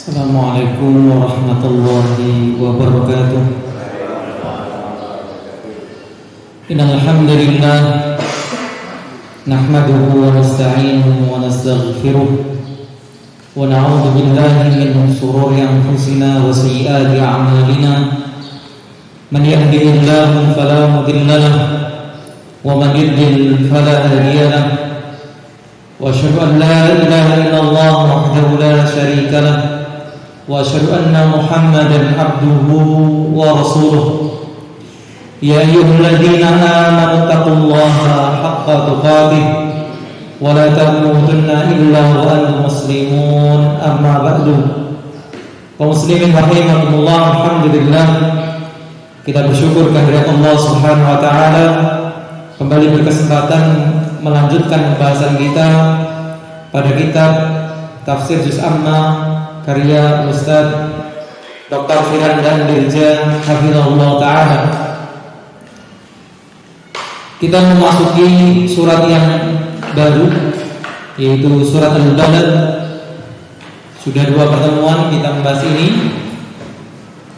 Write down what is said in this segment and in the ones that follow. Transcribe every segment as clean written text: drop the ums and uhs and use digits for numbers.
Assalamualaikum warahmatullahi wabarakatuh. Innal hamdalillah nahmaduhu wa nasta'inuhu wa nastaghfiruh wa na'udzu billahi min shururi anfusina wa sayyiati a'malina. Man yahdihillahu fala mudilla lahu wa man yudlil fala hadiya lahu. Wa asyhadu an la ilaha illallah wahdahu la syarika lahu wa asyhadu anna Muhammadan abduhu wa rasuluh. Ya ayyuhalladzina amanu taqullaha haqqa tuqatih wa la tamutunna illa wa antum muslimun. Amma ba'du. Kaum muslimin rahimakumullah, alhamdulillah kita bersyukur kehadirat Allah Subhanahu wa taala kembali berkesempatan melanjutkan pembahasan kita pada kitab Tafsir Juz Amma karya Ustaz Dr. Firanda Dirja hafizahullah taala. Kita memasuki surat yang baru, yaitu surat Al-Balad. Sudah 2 pertemuan kita membahas ini.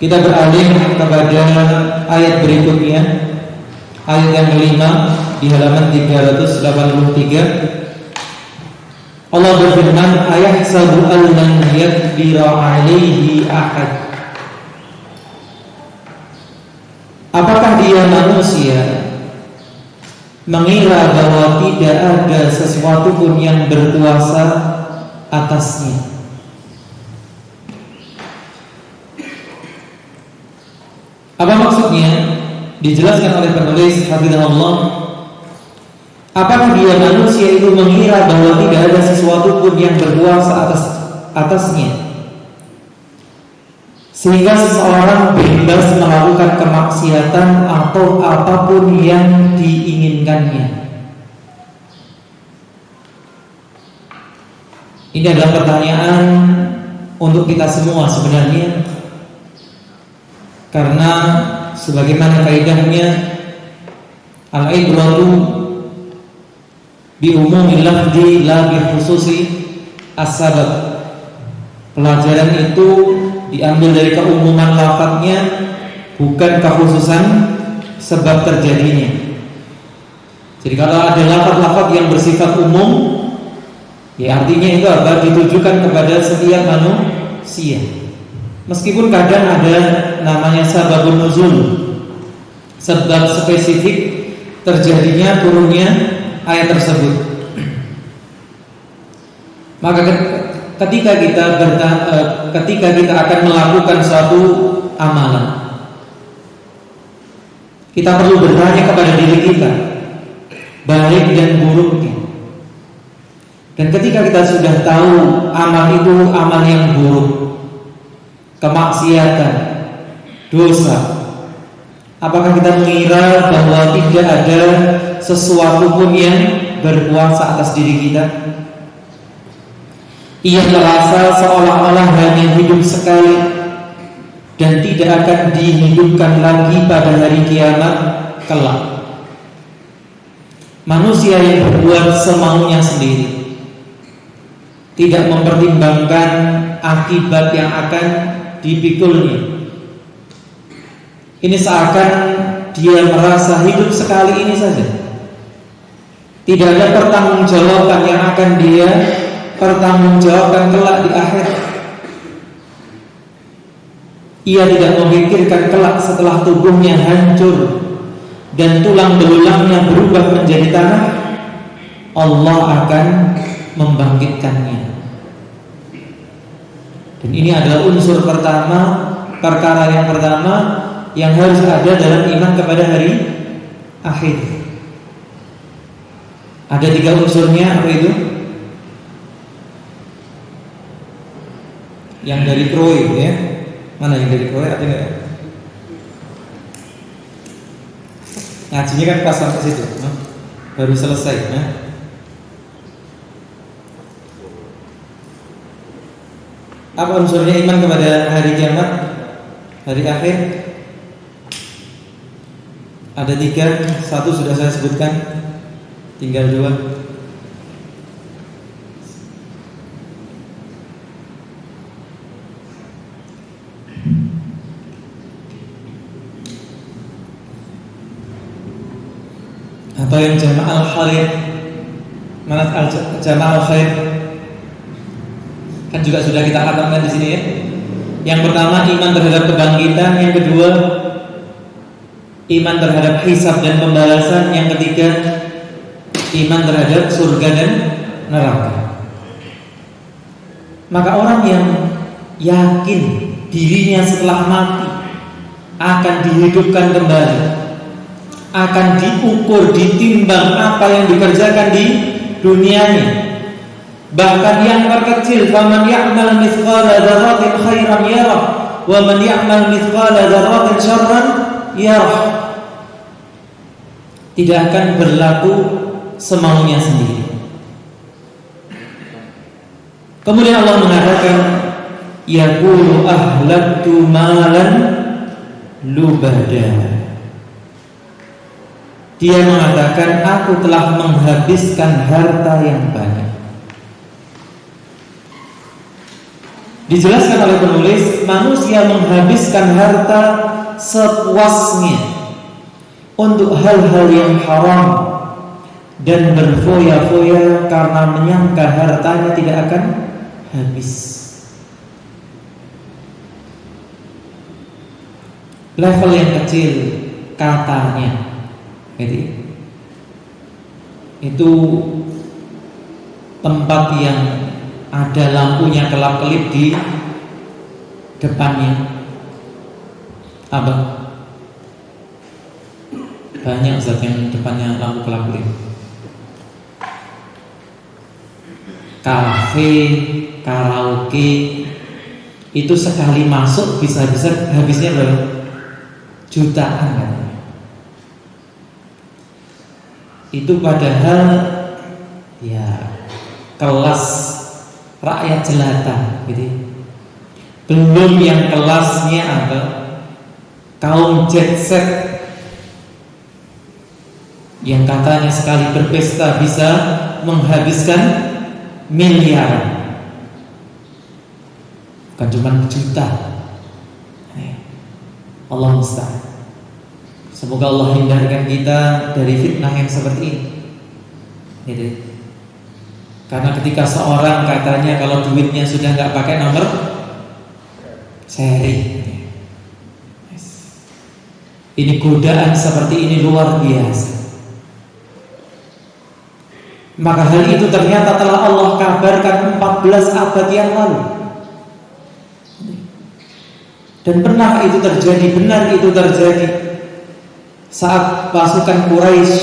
Kita beralih kepada ayat berikutnya, ayat yang kelima di halaman 383. Allah berfirman, ayahsabu an lan yaqdira 'alaihi ahad. Apakah dia manusia mengira bahwa tidak ada sesuatu pun yang berkuasa atasnya? Apa maksudnya? Dijelaskan oleh penulis hafizahullah. Apakah dia manusia itu mengira bahwa tidak ada sesuatu pun yang berkuasa atasnya, sehingga seseorang bebas melakukan kemaksiatan atau apapun yang diinginkannya? Ini adalah pertanyaan untuk kita semua sebenarnya, karena sebagaimana kaidahnya al-ibratu bi umumil lafzi la bi khususi as-sabab. Pelajaran itu diambil dari keumuman lafadznya, bukan kekhususan sebab terjadinya. Jadi kalau ada lafaz-lafaz yang bersifat umum, ya artinya itu apa? Ditujukan kepada setiap manusia. Meskipun kadang ada namanya sababun nuzul, sebab spesifik terjadinya turunnya ayat tersebut. Maka ketika kita akan melakukan suatu amalan, kita perlu bertanya kepada diri kita, baik dan buruknya. Dan ketika kita sudah tahu amal itu amal yang buruk, kemaksiatan, dosa, apakah kita mengira bahwa tidak ada sesuatu pun yang berkuasa atas diri kita? Ia merasa seolah-olah hanya hidup sekali dan tidak akan dihidupkan lagi pada hari kiamat kelak. Manusia yang berbuat semaunya sendiri, tidak mempertimbangkan akibat yang akan dipikulnya. Ini seakan dia merasa hidup sekali ini saja, tidak ada pertanggungjawaban yang akan dia pertanggungjawabkan kelak di akhir. Ia tidak memikirkan kelak setelah tubuhnya hancur dan tulang belulangnya berubah menjadi tanah, Allah akan membangkitkannya. Dan ini adalah unsur pertama, perkara yang pertama yang harus ada dalam iman kepada hari akhir. Ada 3 unsurnya. Apa itu? Yang dari Kroy, ya. Mana yang dari Kroy? Ada nggak? Ngajinya kan pas sampai situ, baru selesai. Apa unsurnya iman kepada hari kiamat, hari akhir? Ada 3, 1 sudah saya sebutkan, tinggal 2. atau yang jama'al khair. Mana jama'al khair? Kan juga sudah kita katakan di sini ya. Yang pertama iman terhadap kebangkitan, yang kedua iman terhadap hisab dan pembalasan, yang ketiga iman terhadap surga dan neraka. Maka orang yang yakin dirinya setelah mati akan dihidupkan kembali, akan diukur, ditimbang apa yang dikerjakan di dunianya. Bahkan yang terkecil, faman ya'mal mithqala dzarratin khairan yarah wa man ya'mal mithqala dzarratin syarran yarah. Tidak akan berlaku semaunya sendiri. Kemudian Allah mengatakan, yaqulu ahlaktu malan lubada. Dia mengatakan, aku telah menghabiskan harta yang banyak. Dijelaskan oleh penulis, manusia menghabiskan harta sepuasnya untuk hal-hal yang haram dan berfoya-foya karena menyangka hartanya tidak akan habis. Level yang kecil katanya, jadi itu tempat yang ada lampunya kelap-kelip di depannya. Apa? Banyak zat yang depannya lampu kelap-kelip. Kafe, karaoke, itu sekali masuk bisa-bisa habisnya berapa? Jutaan kan? Itu padahal ya kelas rakyat jelata gitu. Belum yang kelasnya apa? Kaum jet set yang katanya sekali berpesta bisa menghabiskan miliar, bukan cuma juta. Allah musta'an. Semoga Allah hindarkan kita dari fitnah yang seperti ini gitu. Karena ketika seorang katanya kalau duitnya sudah nggak pakai nomor seri, ini godaan seperti ini luar biasa. Maka hal itu ternyata telah Allah kabarkan 14 abad yang lalu. Dan pernah itu terjadi, benar itu terjadi saat pasukan Quraisy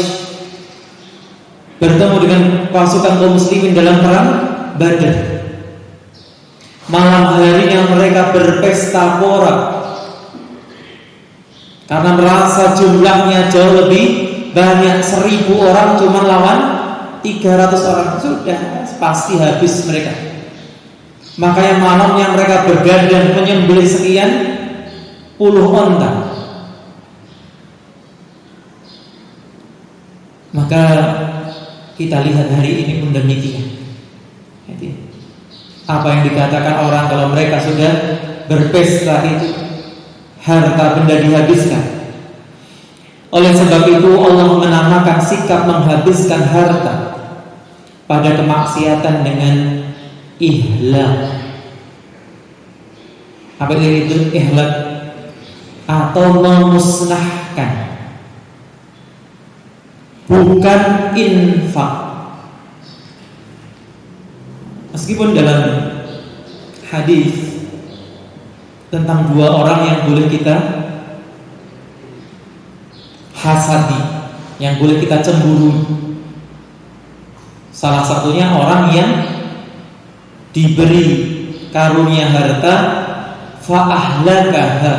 bertemu dengan pasukan kaum muslimin dalam perang Badar. Malam harinya mereka berpesta pora karena merasa jumlahnya jauh lebih banyak. 1000 orang cuma lawan 300 orang, sudah pasti habis mereka. Makanya malamnya mereka bergadang menyembelih sekian puluh onta. Maka kita lihat hari ini pun demikian. Jadi, apa yang dikatakan orang kalau mereka sudah berpesta itu harta benda dihabiskan. Oleh sebab itu Allah menamakan sikap menghabiskan harta pada kemaksiatan dengan ihlak. Apa itu ihlak? Atau memusnahkan, bukan infak. Meskipun dalam hadis tentang 2 orang yang boleh kita hasadi, yang boleh kita cemburu. Salah satunya orang yang diberi karunia harta fa'ahlakaha,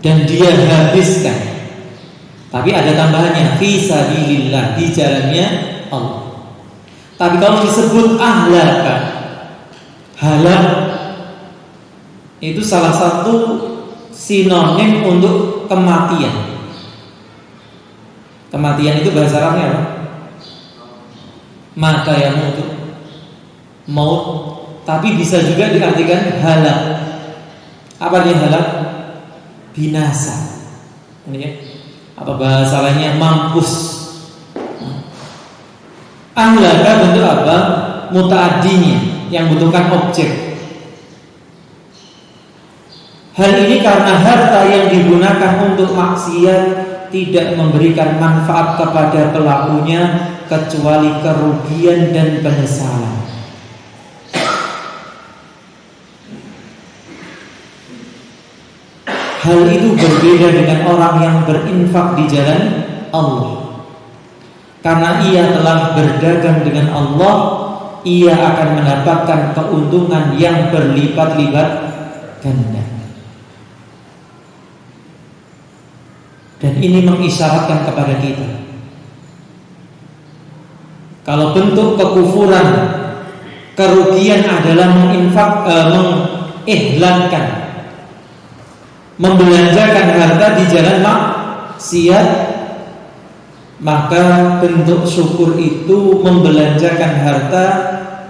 dan dia habiskan. Tapi ada tambahannya, fi sabilillah, di jalannya Allah. Tapi kalau disebut ahlaka, halak, itu salah satu sinonim untuk kematian. Kematian itu bahasa Arabnya apa? Mata yang maut, tapi bisa juga diartikan halak. Apa artinya halak? Binasa. Ini ya. Apa bahasa lainnya, mampus. Ahlaka bentuk apa? Mutaaddinya, yang butuhkan objek. Hal ini karena harta yang digunakan untuk maksiat tidak memberikan manfaat kepada pelakunya kecuali kerugian dan penyesalan. Hal itu berbeda dengan orang yang berinfak di jalan Allah. Karena ia telah berdagang dengan Allah, ia akan mendapatkan keuntungan yang berlipat-lipat ganda. Dan ini mengisyaratkan kepada kita, kalau bentuk kekufuran, kerugian adalah mengikhlaskan, membelanjakan harta di jalan maksiat, maka bentuk syukur itu membelanjakan harta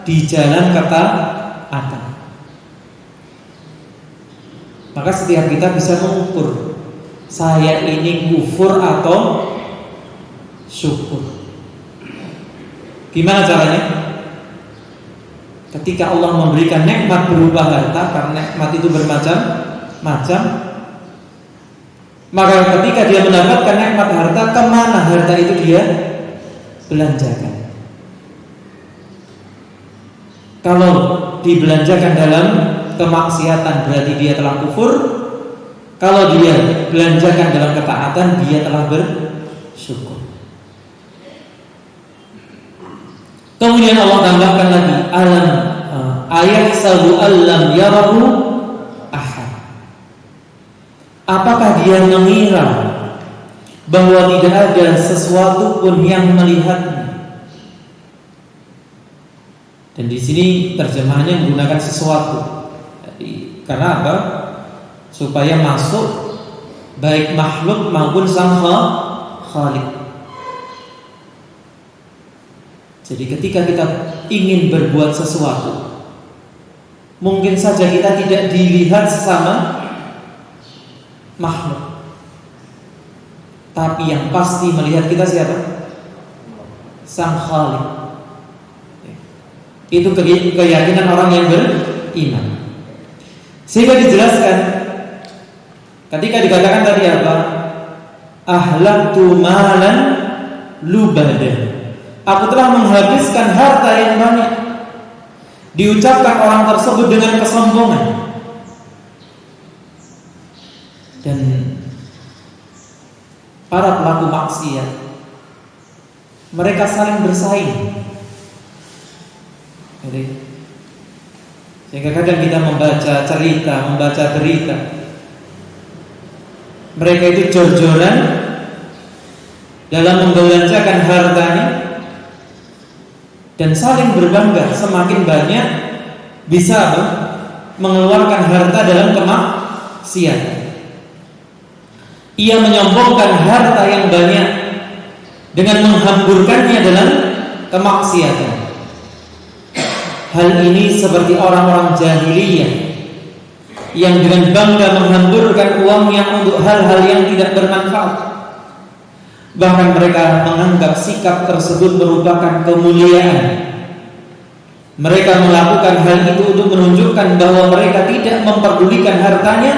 di jalan ketaatan. Maka setiap kita bisa mengukur, saya ini kufur atau syukur. Gimana caranya? Ketika Allah memberikan nikmat berupa harta, karena nikmat itu bermacam-macam, maka ketika dia mendapatkan nikmat harta, kemana harta itu dia belanjakan? Kalau dibelanjakan dalam kemaksiatan berarti dia telah kufur. Kalau dia belanjakan dalam ketaatan, dia telah bersyukur. Kemudian Allah tambahkan lagi, alam ayahsabu allam yarahu ahad. Apakah dia mengira bahwa tidak ada sesuatu pun yang melihatnya? Dan di sini terjemahannya menggunakan sesuatu. Jadi, karena apa? Supaya masuk baik makhluk maupun sang khalik. Jadi ketika kita ingin berbuat sesuatu, mungkin saja kita tidak dilihat sesama makhluk, tapi yang pasti melihat kita siapa? Sang khalik. Itu keyakinan orang yang beriman. Sehingga dijelaskan ketika dikatakan tadi apa? Ahlaktu malan lubada. Aku telah menghabiskan harta yang banyak. Diucapkan orang tersebut dengan kesombongan. Dan para pelaku maksiat, mereka saling bersaing. Jadi, sehingga kadang kita membaca cerita, membaca berita, mereka itu jor-joran dalam membelanjakan hartanya dan saling berbangga semakin banyak bisa mengeluarkan harta dalam kemaksiatan. Ia menyombongkan harta yang banyak dengan menghamburkannya dalam kemaksiatan. Hal ini seperti orang-orang jahiliyah yang dengan bangga menghamburkan uangnya untuk hal-hal yang tidak bermanfaat. Bahkan mereka menganggap sikap tersebut merupakan kemuliaan. Mereka melakukan hal itu untuk menunjukkan bahwa mereka tidak memperdulikan hartanya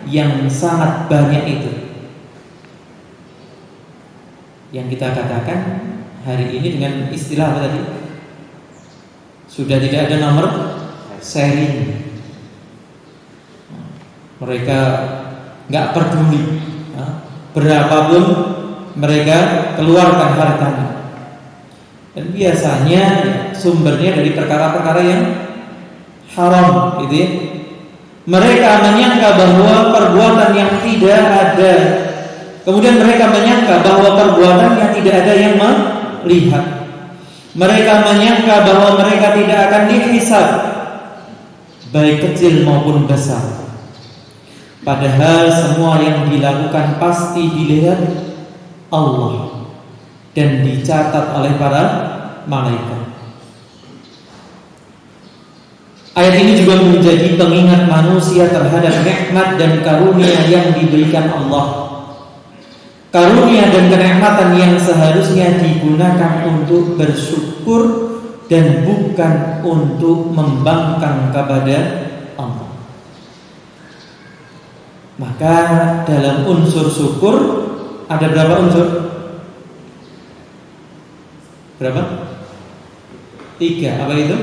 yang sangat banyak itu. Yang kita katakan hari ini dengan istilah apa tadi? Sudah tidak ada nomor seri. Mereka nggak peduli berapapun mereka keluarkan hartanya. Dan biasanya sumbernya dari perkara-perkara yang haram, gitu ya. Mereka menyangka bahwa perbuatan yang tidak ada, kemudian mereka menyangka bahwa perbuatan yang tidak ada yang melihat. Mereka menyangka bahwa mereka tidak akan dihisab, baik kecil maupun besar. Padahal semua yang dilakukan pasti dilihat Allah dan dicatat oleh para malaikat. Ayat ini juga menjadi pengingat manusia terhadap nikmat dan karunia yang diberikan Allah. karunia dan kenikmatan yang seharusnya digunakan untuk bersyukur dan bukan untuk membangkang kepada Allah. Maka dalam unsur syukur ada berapa unsur? Berapa? 3. Apa itu?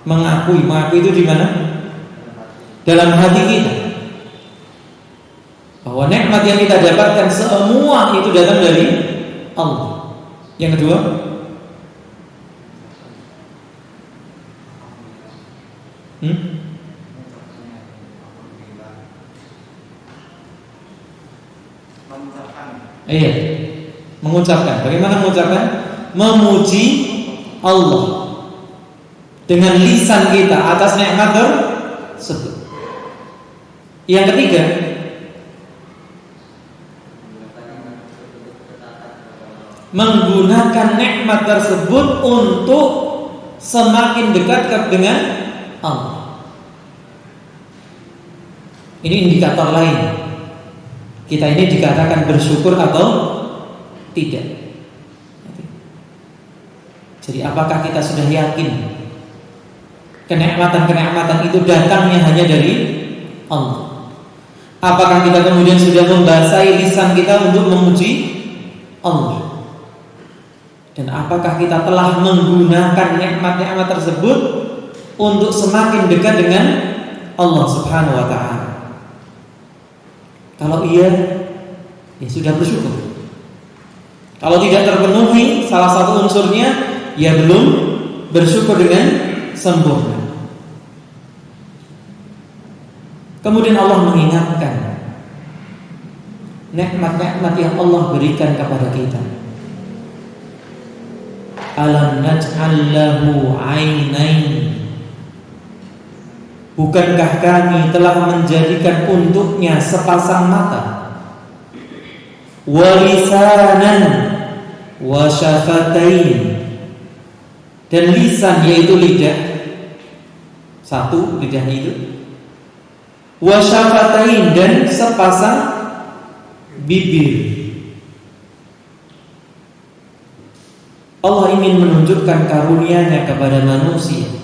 Mengakui itu di mana? Dalam hati kita, bahwa nikmat yang kita dapatkan semua itu datang dari Allah. Yang kedua, mengucapkan. Bagaimana mengucapkan? Memuji Allah dengan lisan kita atas nikmat tersebut. Yang ketiga, menggunakan nikmat tersebut untuk semakin dekat dengan Allah. Ini indikator lain. Kita ini dikatakan bersyukur atau tidak. Jadi apakah kita sudah yakin kenikmatan-kenikmatan itu datangnya hanya dari Allah? Apakah kita kemudian sudah membasahi lisan kita untuk memuji Allah? Dan apakah kita telah menggunakan nikmat-nikmat tersebut untuk semakin dekat dengan Allah Subhanahu wa ta'ala? Kalau iya, ya sudah bersyukur. Kalau tidak terpenuhi salah satu unsurnya, ya belum bersyukur dengan sempurna. Kemudian Allah mengingatkan nikmat-nikmat yang Allah berikan kepada kita. Alam naj'al lahu 'ainain. Bukankah kami telah menjadikan untuknya sepasang mata, wa lisanan wa syafatain, dan lisan yaitu lidah, satu lidahnya itu, wa syafatain, dan sepasang bibir. Allah ingin menunjukkan karunia-Nya kepada manusia.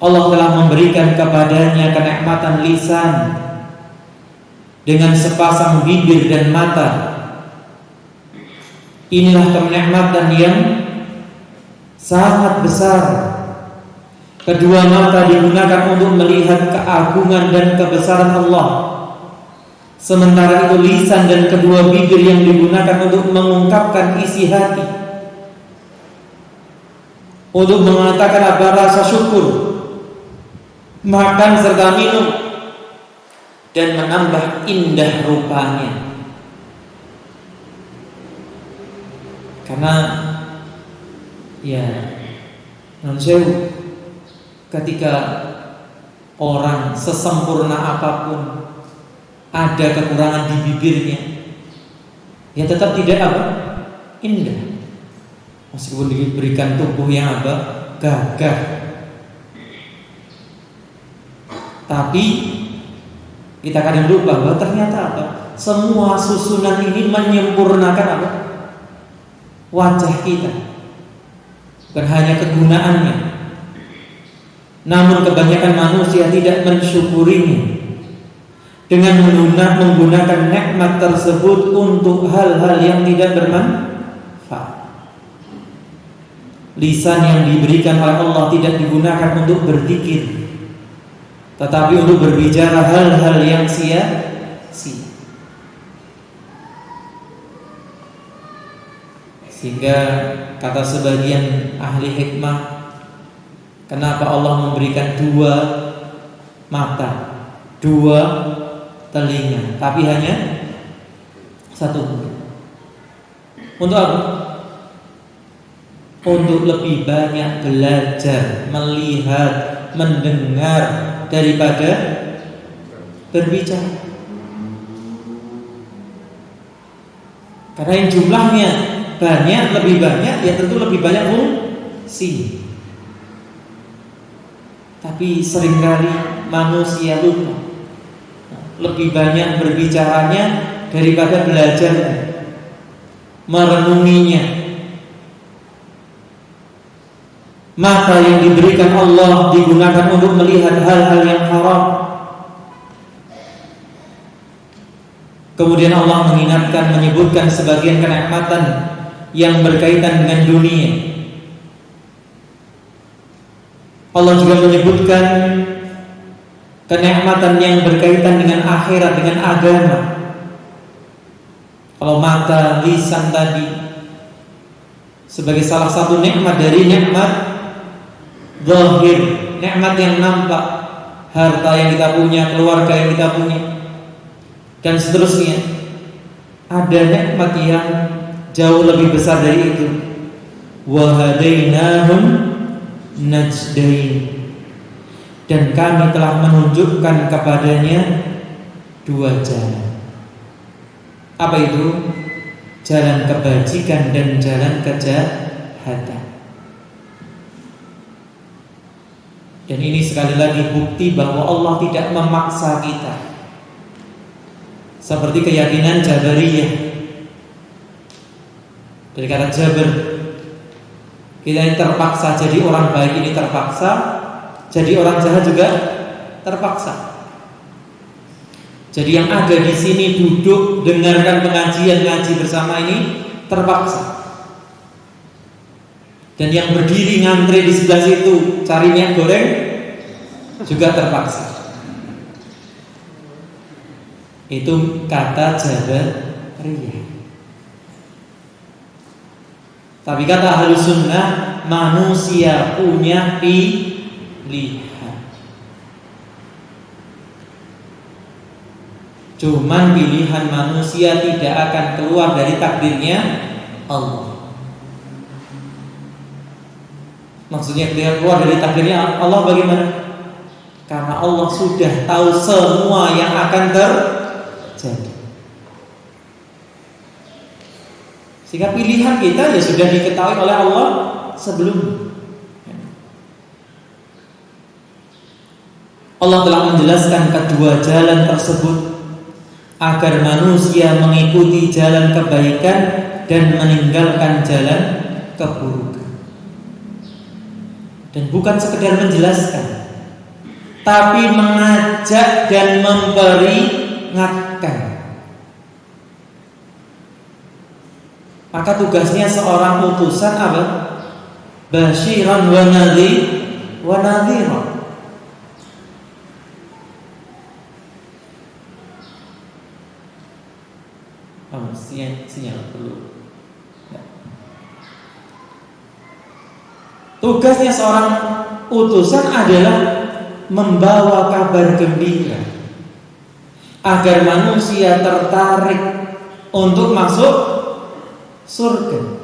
Allah telah memberikan kepadanya kenikmatan lisan dengan sepasang bibir dan mata. Inilah kenikmatan yang sangat besar. Kedua mata digunakan untuk melihat keagungan dan kebesaran Allah, sementara itu lisan dan kedua bibir yang digunakan untuk mengungkapkan isi hati, untuk mengatakan apa rasa syukur, makan serta minum, dan menambah indah rupanya. Karena ya manusia ketika orang sesempurna apapun ada kekurangan di bibirnya, ya tetap tidak indah. Meskipun diberikan tubuh yang gagah, tapi kita kadang lupa bahwa ternyata semua susunan ini menyempurnakan wajah kita. Bukan hanya kegunaannya, namun kebanyakan manusia tidak mensyukurinya dengan menggunakan nikmat tersebut untuk hal-hal yang tidak bermanfaat. Lisan yang diberikan oleh Allah tidak digunakan untuk berzikir, tetapi untuk berbicara hal-hal yang sia-sia. Sehingga kata sebagian ahli hikmah, kenapa Allah memberikan 2 mata, 2 telinga, tapi hanya 1 mulut? Untuk apa? Untuk lebih banyak belajar, melihat, mendengar daripada berbicara. Karena yang jumlahnya lebih banyak, ya tentu lebih banyak fungsi. Tapi seringkali manusia lupa, lebih banyak berbicaranya daripada belajar, merenunginya. Mata yang diberikan Allah digunakan untuk melihat hal-hal yang haram. Kemudian Allah mengingatkan, menyebutkan sebagian kenikmatan yang berkaitan dengan dunia. Allah juga menyebutkan kenikmatan yang berkaitan dengan akhirat, dengan agama. Kalau mata, lisan tadi sebagai salah satu nikmat dari nikmat zahir, nikmat yang nampak, harta yang kita punya, keluarga yang kita punya, dan seterusnya. Ada nikmat yang jauh lebih besar dari itu. Wa hadainahum najdain, dan kami telah menunjukkan kepadanya dua jalan. Apa itu? Jalan kebajikan dan jalan kejahatan. Dan ini sekali lagi bukti bahwa Allah tidak memaksa kita, seperti keyakinan Jabariyah. Dari kata Jabar, kita ini terpaksa jadi orang baik, ini terpaksa jadi orang jahat juga terpaksa. Jadi yang ada di sini duduk dengarkan pengajian, ngaji bersama ini terpaksa. Dan yang berdiri ngantri di sebelah situ cari minyak goreng juga terpaksa. Itu kata Jabariyah. Tapi kata Ahlus Sunnah, manusia punya pilihan. Cuman pilihan manusia tidak akan keluar dari takdirnya Allah. Maksudnya ketika keluar dari takdirnya Allah bagaimana? Karena Allah sudah tahu semua yang akan terjadi. Sehingga pilihan kita ya sudah diketahui oleh Allah sebelumnya. Allah telah menjelaskan kedua jalan tersebut agar manusia mengikuti jalan kebaikan dan meninggalkan jalan keburukan. Dan bukan sekedar menjelaskan, tapi mengajak dan memperingatkan. Maka tugasnya seorang utusan apa? Basyiran wa nadhiran. Sinyal perlu. Tugasnya seorang utusan adalah membawa kabar gembira agar manusia tertarik untuk masuk surga,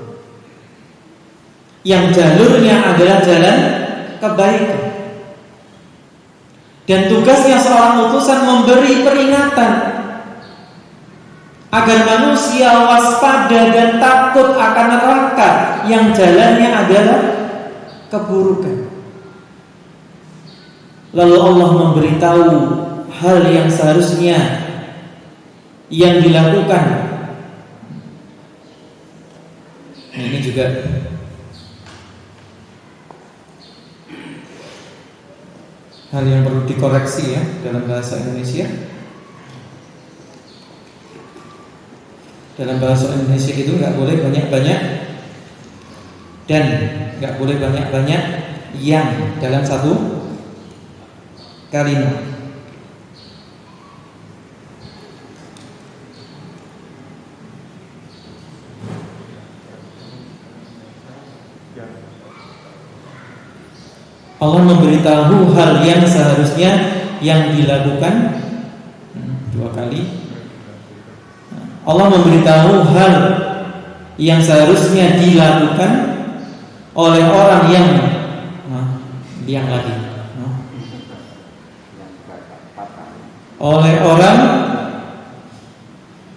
yang jalurnya adalah jalan kebaikan. Dan tugasnya seorang utusan memberi peringatan agar manusia waspada dan takut akan neraka yang jalannya adalah keburukan. Lalu Allah memberitahu hal yang seharusnya yang dilakukan. Nah, ini juga hal yang perlu dikoreksi ya dalam bahasa Indonesia. Dalam bahasa Indonesia itu nggak boleh banyak-banyak dan nggak boleh banyak-banyak yang dalam satu kalimat. Allah memberitahu hal yang seharusnya yang dilakukan dua kali. Allah memberitahu hal yang seharusnya dilakukan oleh orang yang lagi oleh orang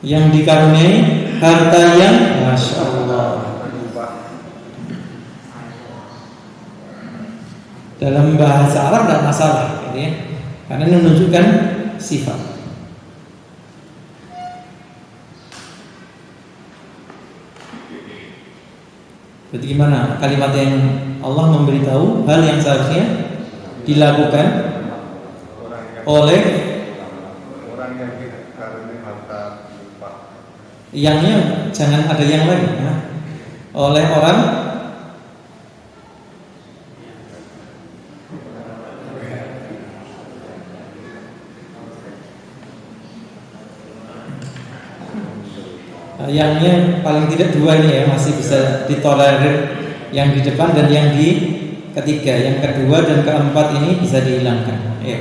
yang dikaruniai harta yang Masya Allah Dalam bahasa Arab tidak masalah, gitu ya. Karena ini menunjukkan sifat. Jadi gimana kalimat yang Allah memberitahu hal yang seharusnya dilakukan oleh orang yang dikaruniai harta limpah. Yangnya jangan ada yang lain ya. Oleh orang yangnya paling tidak dua ini ya, masih bisa ditolerir, yang di depan dan yang di ketiga. Yang kedua dan keempat ini bisa dihilangkan ya.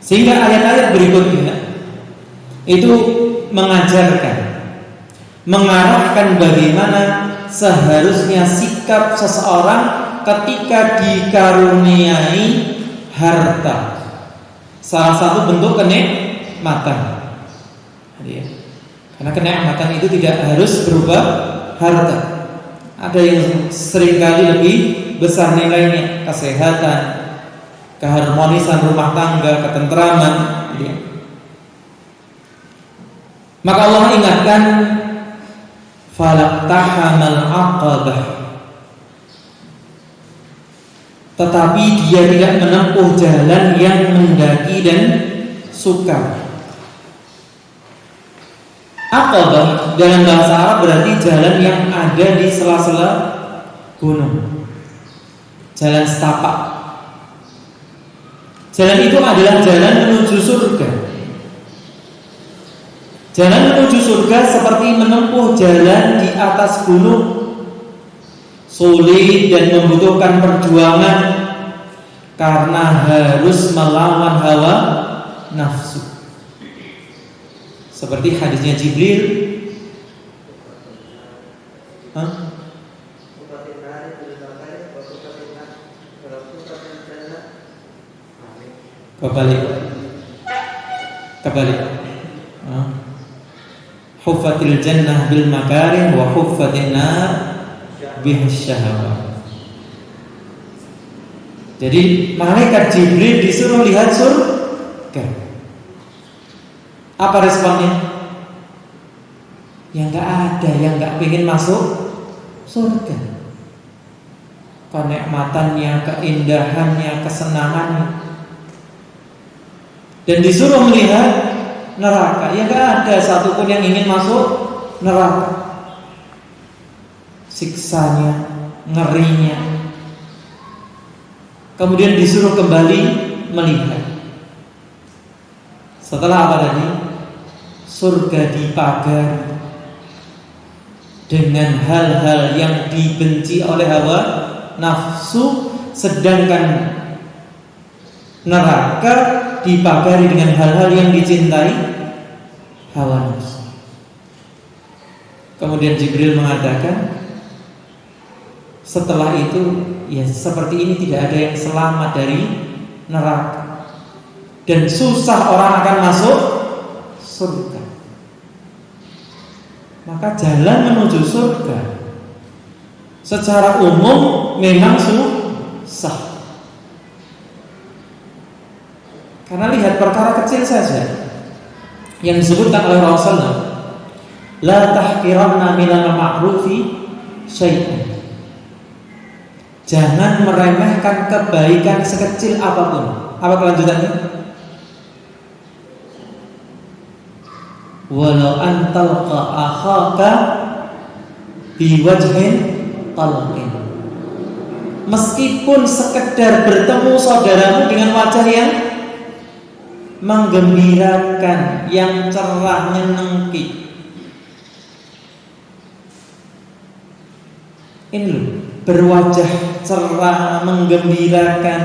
Sehingga ayat-ayat berikutnya itu mengajarkan, mengarahkan bagaimana seharusnya sikap seseorang ketika dikaruniai harta. Salah satu bentuk kenikmatan. Karena kenikmatan itu tidak harus berupa harta. Ada yang seringkali lebih besar nilainya, kesehatan, keharmonisan rumah tangga, ketentraman. Maka Allah ingatkan, falaqtahamal aqabah, tetapi dia tidak menempuh jalan yang mendaki dan sukar. Aqabah dalam bahasa Arab berarti jalan yang ada di sela-sela gunung, jalan setapak. Jalan itu adalah jalan menuju surga. Jalan menuju surga seperti menempuh jalan di atas gunung, sulit dan membutuhkan perjuangan karena harus melawan hawa nafsu. Seperti hadisnya Jibril, kebalik. Huffatil jannah bil makarih wa huffatin nar bihas syahawat. Jadi malaikat Jibril disuruh lihat surga. Apa responnya? Ya nggak ada yang nggak pengen masuk surga. Kenikmatannya, keindahannya, kesenangannya. Dan disuruh melihat neraka. Ya nggak ada satupun yang ingin masuk neraka. Siksanya, ngerinya. Kemudian disuruh kembali melihat. Setelah apa tadi? Surga dipagar dengan hal-hal yang dibenci oleh hawa nafsu, sedangkan neraka dipagari dengan hal-hal yang dicintai hawa nafsu. Kemudian Jibril mengatakan, setelah itu ya seperti ini tidak ada yang selamat dari neraka, dan susah orang akan masuk surga. Maka jalan menuju surga secara umum memang susah. Karena lihat perkara kecil saja yang disebutkan oleh Rasulullah, la tahqiranna minal ma'rufi syai'an. Jangan meremehkan kebaikan sekecil apapun. Apa kelanjutannya? Walau antalqa akhaka biwajhin talqin. Meskipun sekedar bertemu saudaramu dengan wajah yang menggembirakan, yang cerah, nyenengki. Ini loh, berwajah cerah, menggembirakan,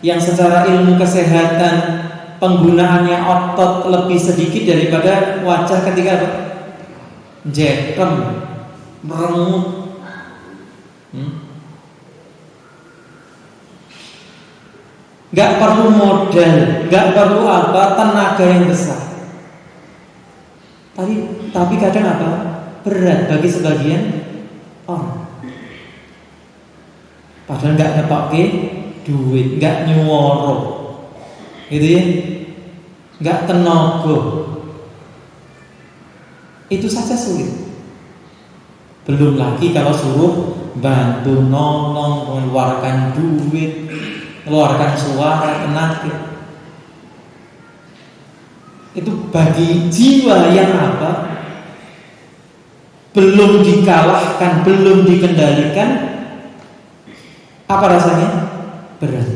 yang secara ilmu kesehatan penggunaannya otot lebih sedikit daripada wajah ketika jekrem, meremut. Gak perlu modal, gak perlu tenaga yang besar. Tapi kadang berat bagi sebagian orang. Padahal nggak ngetokke duit, nggak nyuworo, gitu ya, nggak tenaga. Itu saja sulit. Belum lagi kalau suruh bantu nolong, mengeluarkan duit, mengeluarkan suara, tenaga. Itu bagi jiwa yang apa? Belum dikalahkan, belum dikendalikan, apa rasanya? Berat.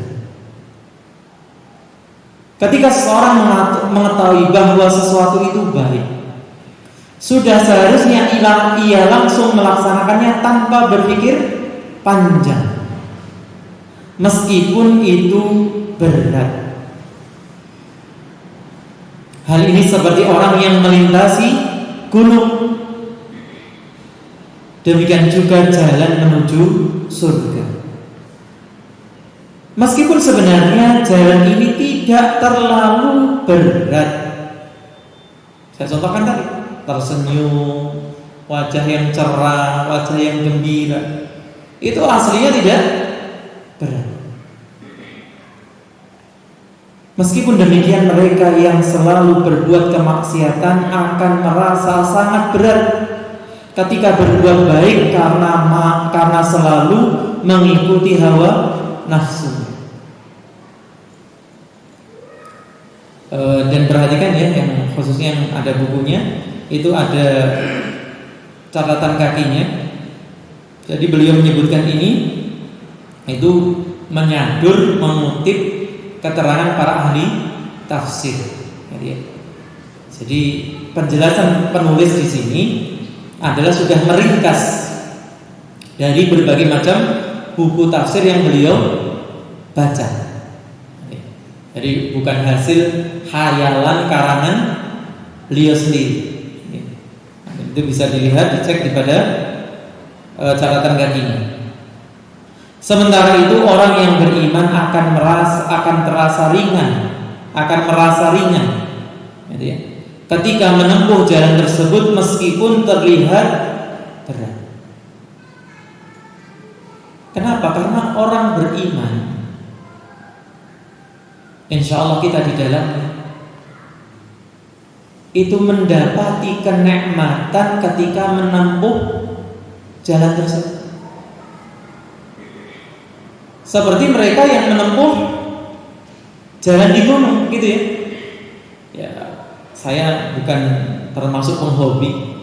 Ketika seseorang mengetahui bahwa sesuatu itu baik, sudah seharusnya ia langsung melaksanakannya tanpa berpikir panjang, meskipun itu berat. Hal ini seperti orang yang melintasi gunung. Demikian juga jalan menuju surga. Meskipun sebenarnya jalan ini tidak terlalu berat. Saya contohkan tadi, tersenyum, wajah yang cerah, wajah yang gembira, itu aslinya tidak berat. Meskipun demikian, mereka yang selalu berbuat kemaksiatan akan merasa sangat berat ketika berbuat baik karena selalu mengikuti hawa nafsu. Dan perhatikan ya, yang khususnya yang ada bukunya itu ada catatan kakinya. Jadi beliau menyebutkan ini itu menyadur mengutip keterangan para ahli tafsir. Jadi penjelasan penulis di sini adalah sudah meringkas dari berbagai macam buku tafsir yang beliau baca. Jadi bukan hasil khayalan karangan beliau sendiri. Itu bisa dilihat, dicek daripada catatan kakinya. Sementara itu orang yang beriman akan merasa ringan. Jadi, ketika menempuh jalan tersebut meskipun terlihat berat. Kenapa? Karena orang beriman, insya Allah kita di dalamnya itu mendapati kenikmatan ketika menempuh jalan tersebut. Seperti mereka yang menempuh jalan di gunung, gitu ya. Ya, saya bukan termasuk penghobi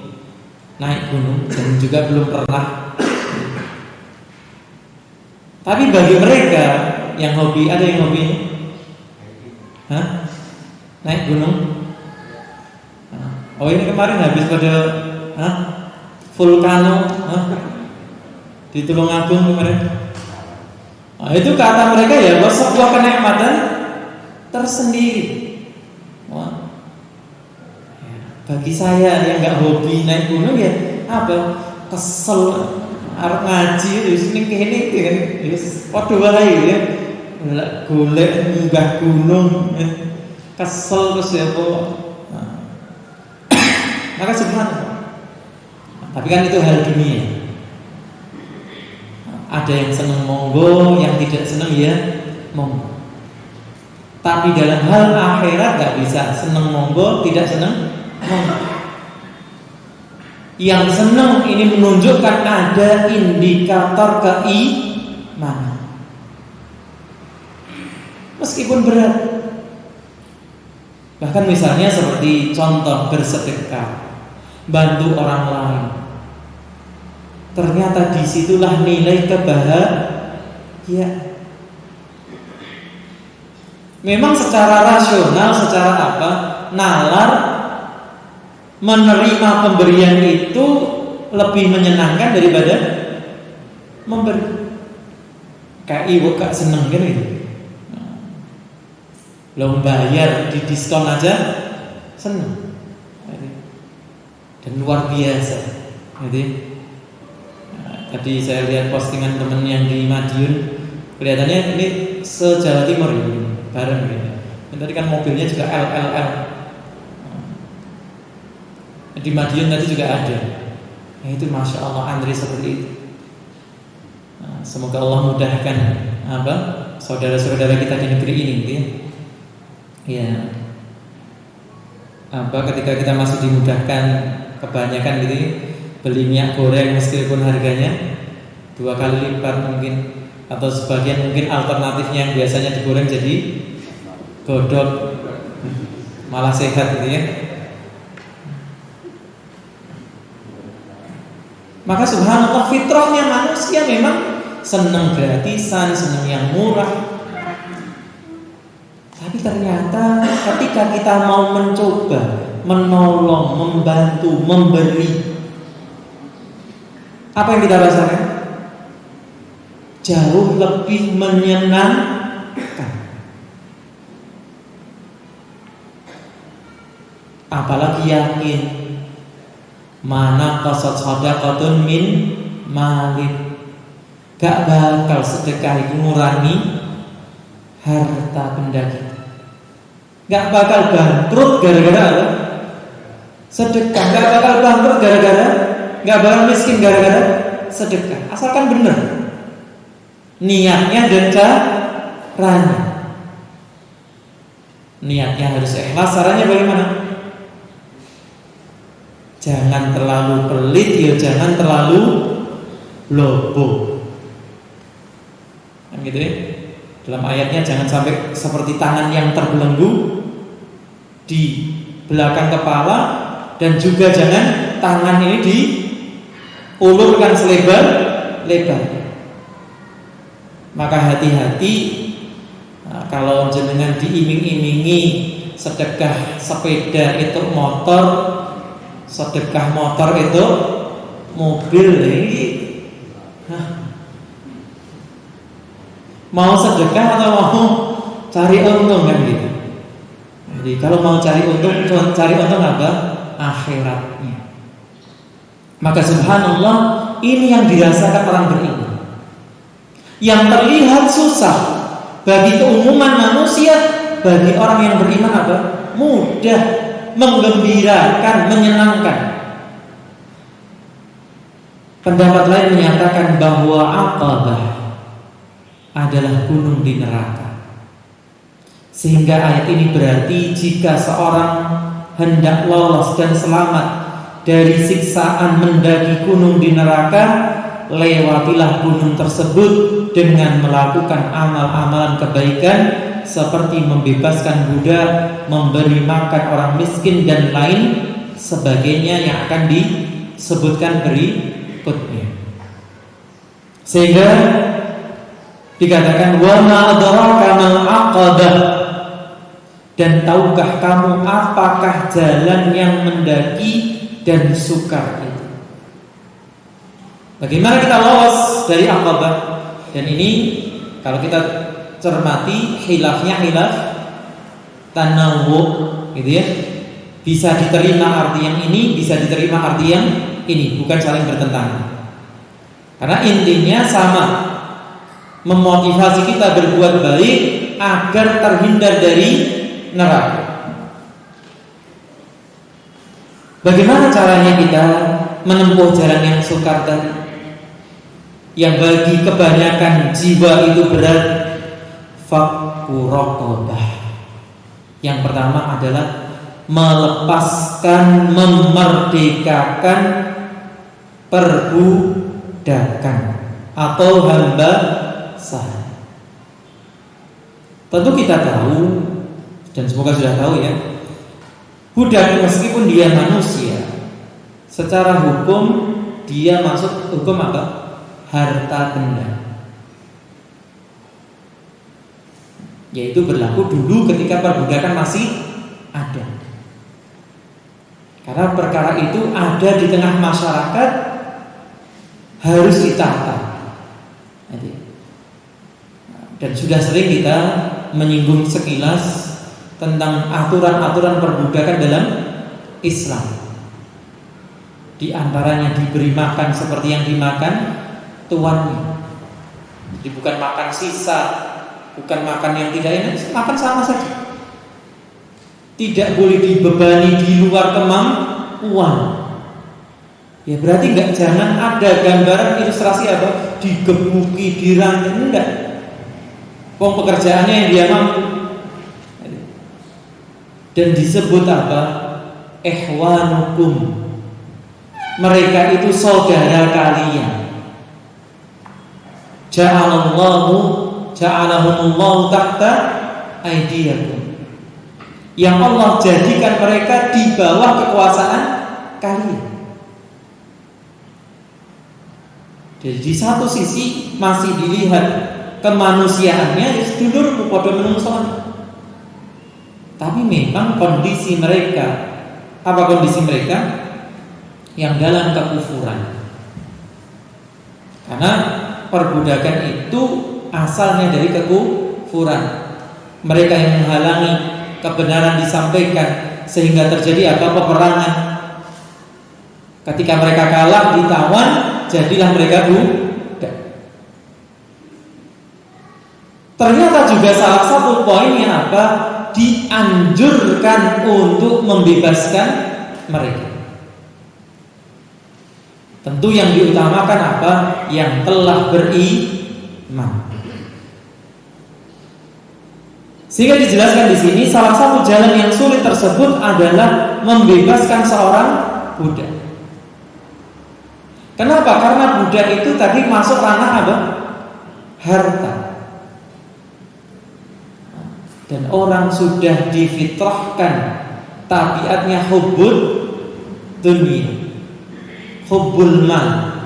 naik gunung dan juga belum pernah. Tapi bagi mereka yang hobi, ada yang hobi? Hah? Naik gunung? Oh ini kemarin habis pada vulkano di Tulungagung kemarin. Nah, itu kata mereka ya bahwa sebuah kenikmatan tersendiri. Wah. Bagi saya yang nggak hobi naik gunung ya apa? Kesel arep ngaji wis ning kene kan wis padha wae ya. Golek munggah gunung kesel terus ya apa. Maka subhanallah. Tapi kan itu hal dunia. Ada yang senang monggo, yang tidak senang ya monggo. Tapi dalam hal akhirat gak bisa senang monggo, tidak senang monggo. Yang senang ini menunjukkan ada indikator keimanan. Meskipun berat. Bahkan misalnya seperti contoh bersedekah, bantu orang lain. Ternyata disitulah nilai kebahagiaan. Memang secara rasional, secara apa, nalar menerima pemberian itu lebih menyenangkan daripada memberi. Kayak ibu gak seneng gitu. Belum bayar di diskon aja seneng. Dan luar biasa. Jadi tadi saya lihat postingan temen yang di Madiun, kelihatannya ini se-Jawa Timur ini, bareng gitu. Dan tadi kan mobilnya juga LLL. Di Madiun tadi juga ada. Nah, itu Masya Allah antri seperti itu. Nah, semoga Allah mudahkan saudara-saudara kita di negeri ini, gitu ya. Ya, ketika kita masih dimudahkan kebanyakan gitu ya, beli minyak goreng meskipun harganya 2 kali lipat mungkin, atau sebagian mungkin alternatifnya yang biasanya digoreng jadi godok, malah sehat gitu ya. Maka subhanallah, fitrahnya manusia memang senang gratisan, senang yang murah. Tapi ternyata ketika kita mau mencoba, menolong, membantu, memberi, apa yang kita rasakan? Jauh lebih menyenangkan. Apalagi yakin, mana qasad shadaqatun min malik, gak bakal sedekah itu ngurangi harta benda kita, gak bakal bangkrut gara-gara apa? Sedekah. Gak bakal bangkrut gara-gara, gak bakal miskin gara-gara sedekah, asalkan benar niatnya dan caranya. Niatnya harus ikhlas, caranya bagaimana? Jangan terlalu pelit, ya jangan terlalu lobo. Kan gitu ya. Dalam ayatnya jangan sampai seperti tangan yang terbelenggu di belakang kepala, dan juga jangan tangan ini diulurkan selebar-lebarnya. Maka hati-hati kalau jenengan diiming-imingi sedekah sepeda itu motor, sedekah motor itu mobil, ini mau sedekah atau mau cari untung, kan gitu. Jadi kalau mau cari untung apa? Akhiratnya. Maka subhanallah, ini yang dirasakan orang beriman. Yang terlihat susah bagi keumuman manusia, bagi orang yang beriman apa? Mudah, menggembirakan, menyenangkan. Pendapat lain menyatakan bahwa Aqabah adalah gunung di neraka. Sehingga ayat ini berarti jika seorang hendak lolos dan selamat dari siksaan mendaki gunung di neraka, lewatilah gunung tersebut dengan melakukan amal-amalan kebaikan seperti membebaskan budak, memberi makan orang miskin, dan lain sebagainya yang akan disebutkan berikutnya. Sehingga dikatakan wa ma adraka mal aqabah, dan tahukah kamu apakah jalan yang mendaki dan sukar itu? Bagaimana kita lolos dari Aqabah? Dan ini kalau kita cermati khilafnya khilaf tanawwu, gitu ya. Bisa diterima arti yang ini, bisa diterima arti yang ini, bukan saling bertentangan. Karena intinya sama, memotivasi kita berbuat baik agar terhindar dari neraka. Bagaimana caranya kita menempuh jalan yang sukar tadi, yang bagi kebanyakan jiwa itu berat? Fakku raqabah. Yang pertama adalah melepaskan, memerdekakan perbudakan atau hamba sahaya. Tentu kita tahu, dan semoga sudah tahu ya, budak meskipun dia manusia, secara hukum dia masuk hukum apa? Harta benda. Yaitu berlaku dulu ketika perbudakan masih ada. Karena perkara itu ada di tengah masyarakat, harus ditata. Dan sudah sering kita menyinggung sekilas tentang aturan-aturan perbudakan dalam Islam. Di antaranya diberi makan seperti yang dimakan tuannya. Jadi bukan makan sisa, bukan makan yang tidak enak, makan sama saja. Tidak boleh dibebani di luar kemampuan. Ya berarti jangan ada gambaran ilustrasi apa digebuki, dirantai, enggak. Pekerjaannya yang dia mampu. Dan disebut apa? Ikhwanukum. Mereka itu saudara kalian. Ja'alahumullahu tahta aydiyakum. Yang Allah jadikan mereka di bawah kekuasaan kalian. Jadi di satu sisi masih dilihat kemanusiaannya, sedulur padha menungso. Tapi memang kondisi mereka, apa kondisi mereka? Yang dalam kekufuran. Karena perbudakan itu asalnya dari kekufuran. Mereka yang menghalangi kebenaran disampaikan sehingga terjadi apa? Peperangan. Ketika mereka kalah, ditawan, jadilah mereka budak. Ternyata juga salah satu poinnya apa? Dianjurkan untuk membebaskan mereka. Tentu yang diutamakan apa? Yang telah beriman. Sehingga dijelaskan di sini salah satu jalan yang sulit tersebut adalah membebaskan seorang budak. Kenapa? Karena budak itu tadi masuk ranah apa? Harta. Dan orang sudah difitrahkan tabiatnya hubbud dunia, hubbul mal,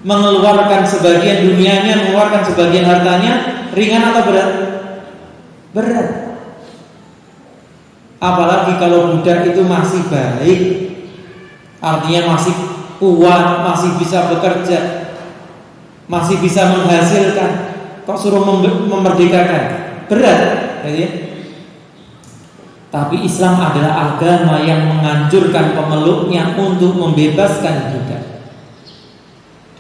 mengeluarkan sebagian dunianya, mengeluarkan sebagian hartanya. Ringan atau berat? Berat. Apalagi kalau budak itu masih baik, artinya masih kuat, masih bisa bekerja, masih bisa menghasilkan. Kok suruh memerdekakan? Berat, ya. Tapi Islam adalah agama yang menganjurkan pemeluknya untuk membebaskan budak.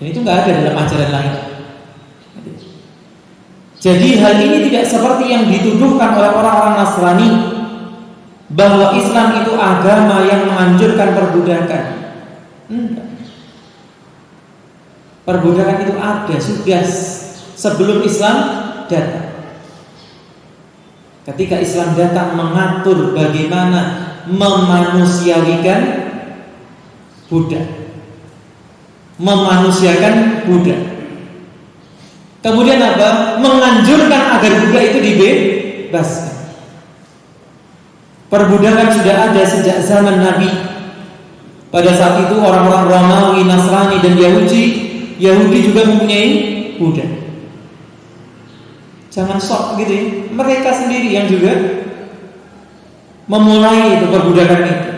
Dan itu nggak ada dalam ajaran lain. Jadi hal ini tidak seperti yang dituduhkan oleh orang-orang Nasrani, bahwa Islam itu agama yang menganjurkan perbudakan. Enggak. Perbudakan itu ada sudah sebelum Islam datang. Ketika Islam datang mengatur bagaimana memanusiawikan budak, memanusiakan budak. Kemudian apa? Menganjurkan agar budak itu dibebaskan. Perbudakan sudah ada sejak zaman Nabi. Pada saat itu orang-orang Romawi, Nasrani dan Yahudi juga mempunyai budak. Jangan sok gitu ya. Mereka sendiri yang juga memulai itu perbudakan itu.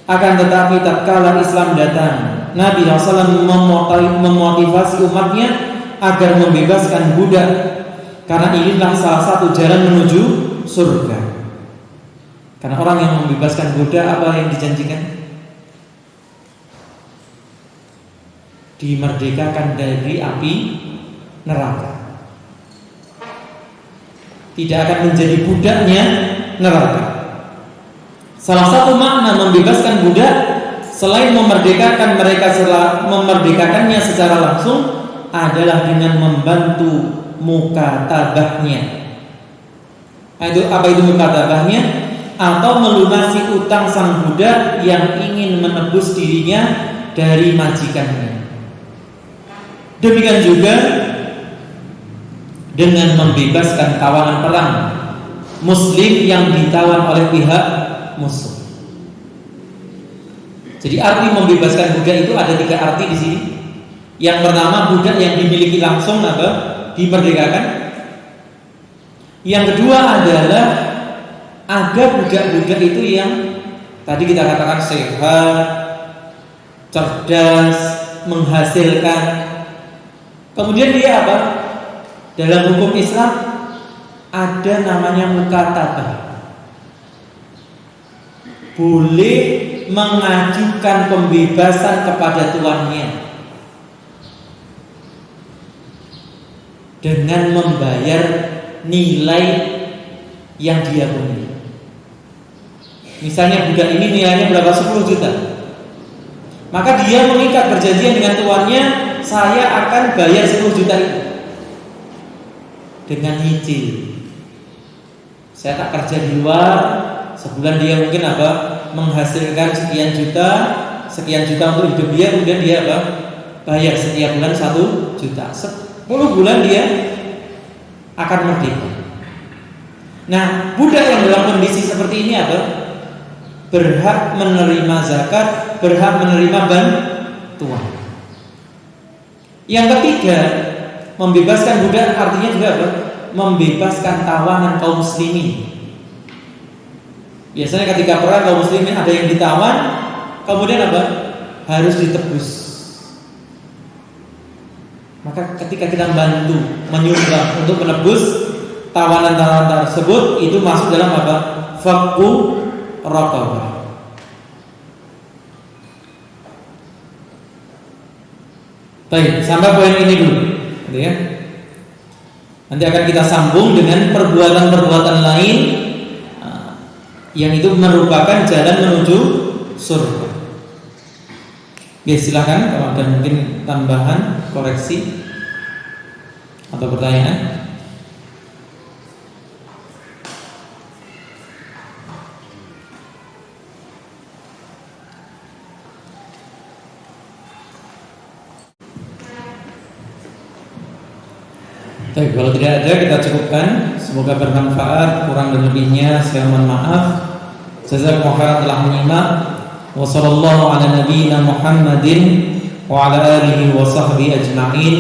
Akan tetapi tatkala Islam datang, Nabi SAW memotivasi umatnya agar membebaskan budak, karena inilah salah satu jalan menuju surga. Karena orang yang membebaskan budak, apa yang dijanjikan? Dimerdekakan dari api neraka. Tidak akan menjadi budaknya neraka. Salah satu makna membebaskan budak selain memerdekakan mereka, memerdekakannya secara langsung adalah dengan membantu mukatabahnya. Apa itu mukatabahnya? Atau melunasi utang sang budak yang ingin menebus dirinya dari majikannya. Demikian juga dengan membebaskan tawanan perang Muslim yang ditawan oleh pihak musuh. Jadi arti membebaskan budak itu ada 3 arti di sini. Yang pertama, budak yang dimiliki langsung apa? Dimerdekakan. Yang kedua adalah ada budak-budak itu yang tadi kita katakan sehat, cerdas, menghasilkan. Kemudian dia apa? Dalam hukum Islam ada namanya mukatabah. Boleh mengajukan pembebasan kepada tuannya dengan membayar nilai yang dia punya. Misalnya budak ini nilainya berapa? 10 juta. Maka dia mengikat perjanjian dengan tuannya, saya akan bayar 10 juta itu dengan nyicil. Saya tak kerja di luar, sebulan dia mungkin menghasilkan sekian juta untuk hidup dia, kemudian dia bayar setiap bulan 1 juta. 10 bulan dia akan merdeka. Nah, budak yang dalam kondisi seperti ini berhak menerima zakat, berhak menerima bantuan. Yang ketiga, membebaskan budak artinya juga membebaskan tawanan kaum muslimin. Biasanya ketika perang kaum muslimin ada yang ditawan, kemudian harus ditebus. Maka ketika kita bantu menyumbang untuk menebus tawanan-tawanan tersebut, itu masuk dalam Fakku raqabah. Baik, sampai poin ini dulu, gitu ya. Nanti akan kita sambung dengan perbuatan-perbuatan lain yang itu merupakan jalan menuju surga. Oke, silakan kalau ada mungkin tambahan, koreksi atau pertanyaan. Baik, kalau tidak ada kita cukupkan. Semoga bermanfaat. Kurang dan lebihnya saya mohon maaf. Jazakumullah khairan telah menyimak. Wa sallallahu ala nabiyyina Muhammadin wa ala alihi wa sahbihi ajma'in.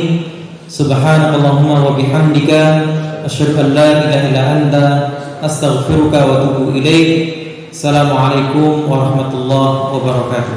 Subhanakallahumma wa bihamdika asyhadu an la ilaha illa anta astaghfiruka wa atubu ilaik. Assalamualaikum warahmatullahi wabarakatuh.